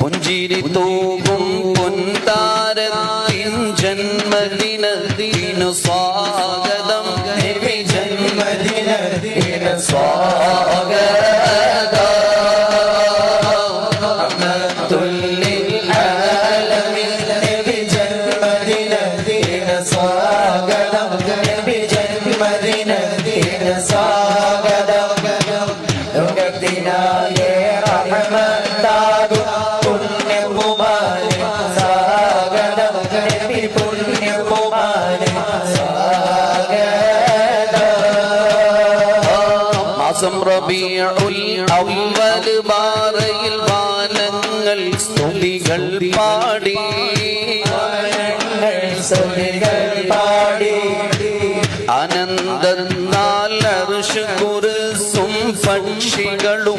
പുഞ്ചിരി തൂകും പൊൻതാരത്തിൻ ജന്മദിനത്തിനു സ്വാഗതം. നബി ജന്മദിനത്തിനു സ്വാഗതം. മാസം റബീഉൽ അവ്വൽ ബാറയിൽ വാനങ്ങൾ സ്തുതികൾ പാടി, അനന്തനാൽ അർശ് കുർസും പക്ഷികളും